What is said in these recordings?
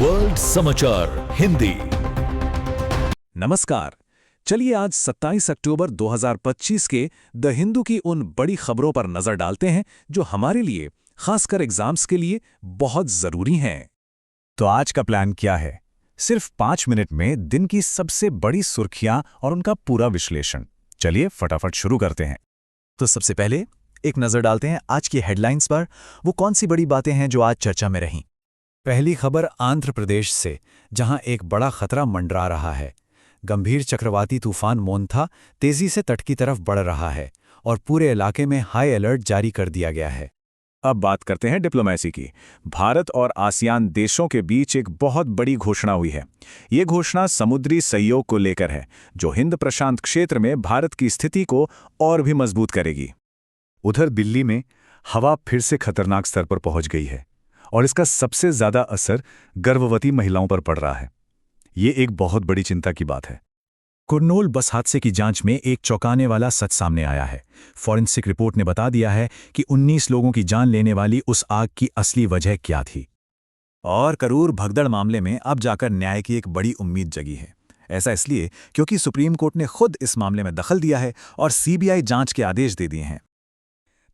World समाचार हिंदी। नमस्कार। चलिए आज 27 अक्टूबर 2025 के द हिंदू की उन बड़ी खबरों पर नजर डालते हैं जो हमारे लिए, खासकर एग्जाम्स के लिए, बहुत जरूरी हैं। तो आज का प्लान क्या है? सिर्फ 5 मिनट में दिन की सबसे बड़ी सुर्खियां और उनका पूरा विश्लेषण। चलिए फटाफट शुरू करते हैं। तो सबसे पहले एक नजर डालते हैं आज की हेडलाइंस पर। वो कौन सी बड़ी बातें हैं जो आज चर्चा में रहीं। पहली खबर आंध्र प्रदेश से, जहां एक बड़ा खतरा मंडरा रहा है। गंभीर चक्रवाती तूफान मोन्था तेजी से तट की तरफ बढ़ रहा है और पूरे इलाके में हाई अलर्ट जारी कर दिया गया है। अब बात करते हैं डिप्लोमेसी की। भारत और आसियान देशों के बीच एक बहुत बड़ी घोषणा हुई है। ये घोषणा समुद्री सहयोग को लेकर है, जो हिंद प्रशांत क्षेत्र में भारत की स्थिति को और भी मजबूत करेगी। उधर दिल्ली में हवा फिर से खतरनाक स्तर पर पहुंच गई है और इसका सबसे ज्यादा असर गर्भवती महिलाओं पर पड़ रहा है। ये एक बहुत बड़ी चिंता की बात है। कुरनूल बस हादसे की जांच में एक चौंकाने वाला सच सामने आया है। फॉरेंसिक रिपोर्ट ने बता दिया है कि 19 लोगों की जान लेने वाली उस आग की असली वजह क्या थी। और करूर भगदड़ मामले में अब जाकर न्याय की एक बड़ी उम्मीद जगी है। ऐसा इसलिए क्योंकि सुप्रीम कोर्ट ने खुद इस मामले में दखल दिया है और सीबीआई जांच के आदेश दे दिए हैं।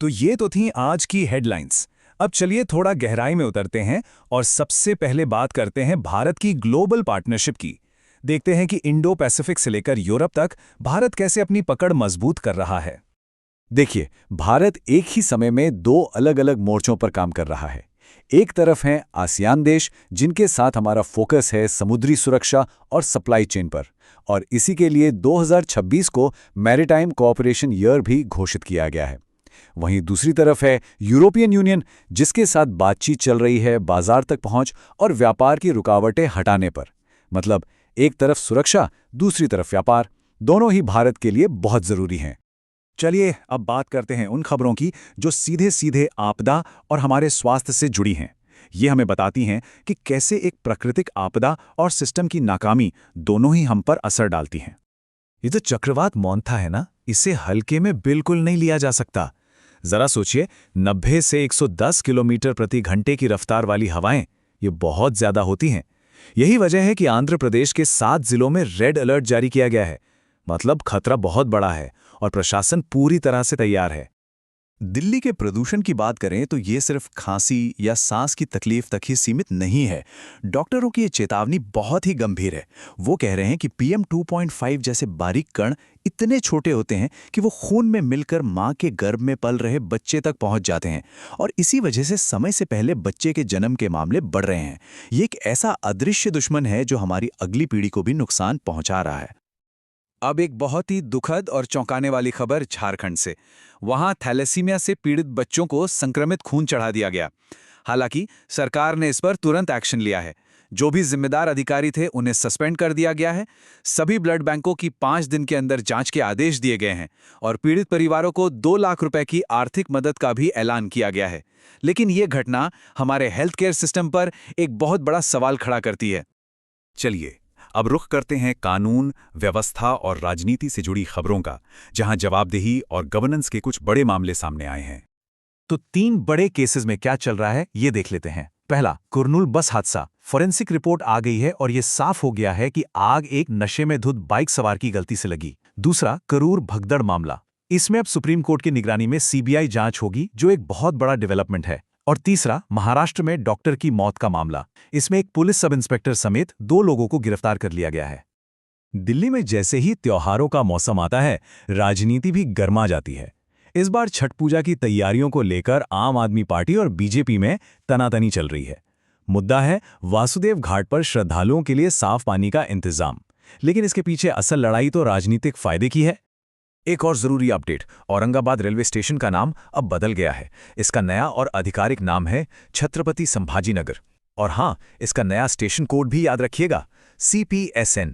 तो ये तो थी आज की हेडलाइंस। अब चलिए थोड़ा गहराई में उतरते हैं और सबसे पहले बात करते हैं भारत की ग्लोबल पार्टनरशिप की। देखते हैं कि इंडो पैसिफिक से लेकर यूरोप तक भारत कैसे अपनी पकड़ मजबूत कर रहा है। देखिए, भारत एक ही समय में दो अलग-अलग मोर्चों पर काम कर रहा है। एक तरफ हैं आसियान देश, जिनके साथ हमारा फोकस है समुद्री सुरक्षा और सप्लाई चेन पर, और इसी के लिए 2026 को मैरीटाइम कोऑपरेशन ईयर भी घोषित किया गया है। वहीं दूसरी तरफ है यूरोपियन यूनियन, जिसके साथ बातचीत चल रही है बाजार तक पहुंच और व्यापार की रुकावटें हटाने पर। मतलब एक तरफ सुरक्षा, दूसरी तरफ व्यापार, दोनों ही भारत के लिए बहुत जरूरी हैं। चलिए अब बात करते हैं उन खबरों की जो सीधे सीधे आपदा और हमारे स्वास्थ्य से जुड़ी हैं। ये हमें बताती हैं कि कैसे एक प्राकृतिक आपदा और सिस्टम की नाकामी दोनों ही हम पर असर डालती हैं। ये जो चक्रवात मोन्था है ना, इसे हल्के में बिल्कुल नहीं लिया जा सकता। जरा सोचिए, 90 से 110 किलोमीटर प्रति घंटे की रफ्तार वाली हवाएं, ये बहुत ज्यादा होती हैं। यही वजह है कि आंध्र प्रदेश के 7 जिलों में रेड अलर्ट जारी किया गया है। मतलब खतरा बहुत बड़ा है और प्रशासन पूरी तरह से तैयार है। दिल्ली के प्रदूषण की बात करें तो ये सिर्फ खांसी या सांस की तकलीफ तक ही सीमित नहीं है। डॉक्टरों की ये चेतावनी बहुत ही गंभीर है। वो कह रहे हैं कि PM 2.5 जैसे बारीक कण इतने छोटे होते हैं कि वो खून में मिलकर मां के गर्भ में पल रहे बच्चे तक पहुंच जाते हैं, और इसी वजह से समय से पहले बच्चे के जन्म के मामले बढ़ रहे हैं। ये एक ऐसा अदृश्य दुश्मन है जो हमारी अगली पीढ़ी को भी नुकसान पहुंचा रहा है। अब एक बहुत ही दुखद और चौंकाने वाली खबर झारखंड से। वहां थैलेसीमिया से पीड़ित बच्चों को संक्रमित खून चढ़ा दिया गया। हालांकि सरकार ने इस पर तुरंत एक्शन लिया है। जो भी जिम्मेदार अधिकारी थे उन्हें सस्पेंड कर दिया गया है। सभी ब्लड बैंकों की 5 दिन के अंदर जांच के आदेश दिए गए हैं और पीड़ित परिवारों को 2 लाख रुपए की आर्थिक मदद का भी ऐलान किया गया है। लेकिन ये घटना हमारे हेल्थ केयर सिस्टम पर एक बहुत बड़ा सवाल खड़ा करती है। चलिए अब रुख करते हैं कानून, व्यवस्था और राजनीति से जुड़ी खबरों का, जहां जवाबदेही और गवर्नेंस के कुछ बड़े मामले सामने आए हैं। तो 3 बड़े केसेस में क्या चल रहा है ये देख लेते हैं। पहला, कुरनूल बस हादसा। फॉरेंसिक रिपोर्ट आ गई है और ये साफ हो गया है कि आग एक नशे में धुत बाइक सवार की गलती से लगी। दूसरा, करूर भगदड़ मामला। इसमें अब सुप्रीम कोर्ट की निगरानी में सीबीआई जांच होगी, जो एक बहुत बड़ा डेवलपमेंट है। और तीसरा, महाराष्ट्र में डॉक्टर की मौत का मामला। इसमें एक पुलिस सब इंस्पेक्टर समेत 2 लोगों को गिरफ्तार कर लिया गया है। दिल्ली में जैसे ही त्योहारों का मौसम आता है, राजनीति भी गर्मा जाती है। इस बार छठ पूजा की तैयारियों को लेकर आम आदमी पार्टी और बीजेपी में तनातनी चल रही है। मुद्दा है वासुदेव घाट पर श्रद्धालुओं के लिए साफ पानी का इंतजाम। लेकिन इसके पीछे असल लड़ाई तो राजनीतिक फायदे की है। एक और जरूरी अपडेट, औरंगाबाद रेलवे स्टेशन का नाम अब बदल गया है। इसका नया और आधिकारिक नाम है छत्रपति संभाजीनगर। और हाँ, इसका नया स्टेशन कोड भी याद रखिएगा, CPSN।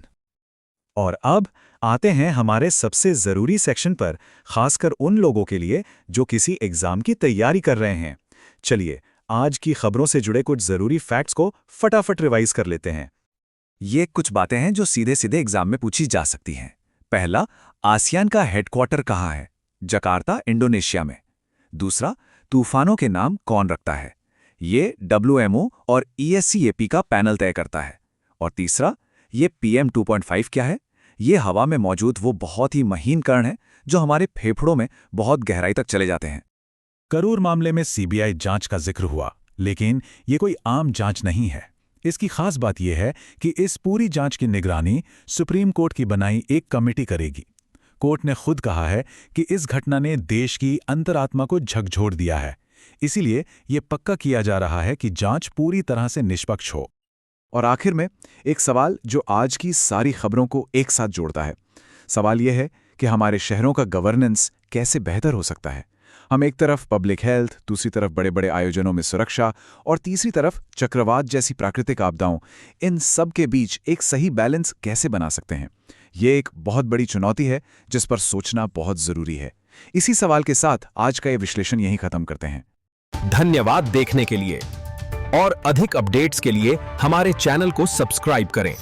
और अब आते हैं हमारे सबसे जरूरी सेक्शन पर, खासकर उन लोगों के लिए जो किसी एग्जाम की तैयारी कर रहे हैं। चलिए आज की खबरों से जुड़े कुछ जरूरी फैक्ट्स को फटाफट रिवाइज कर लेते हैं। ये कुछ बातें हैं जो सीधे सीधे एग्जाम में पूछी जा सकती हैं। पहला, आसियान का हेडक्वार्टर कहाँ है? जकार्ता, इंडोनेशिया में। दूसरा, तूफानों के नाम कौन रखता है? ये WMO और ESCAP का पैनल तय करता है। और तीसरा, ये PM 2.5 क्या है? ये हवा में मौजूद वो बहुत ही महीन कण है जो हमारे फेफड़ों में बहुत गहराई तक चले जाते हैं। करूर मामले में CBI जांच का जिक्र हुआ, लेकिन ये कोई आम जांच नहीं है। इसकी खास बात यह है कि इस पूरी जांच की निगरानी सुप्रीम कोर्ट की बनाई एक कमेटी करेगी। कोर्ट ने खुद कहा है कि इस घटना ने देश की अंतरात्मा को झकझोर दिया है, इसीलिए ये पक्का किया जा रहा है कि जांच पूरी तरह से निष्पक्ष हो। और आखिर में एक सवाल जो आज की सारी खबरों को एक साथ जोड़ता है। सवाल यह है कि हमारे शहरों का गवर्नेंस कैसे बेहतर हो सकता है। हम एक तरफ पब्लिक हेल्थ, दूसरी तरफ बड़े बड़े आयोजनों में सुरक्षा और तीसरी तरफ चक्रवात जैसी प्राकृतिक आपदाओं, इन सब के बीच एक सही बैलेंस कैसे बना सकते हैं? ये एक बहुत बड़ी चुनौती है जिस पर सोचना बहुत जरूरी है। इसी सवाल के साथ आज का ये विश्लेषण यहीं खत्म करते हैं। धन्यवाद देखने के लिए और अधिक अपडेट्स के लिए हमारे चैनल को सब्सक्राइब करें।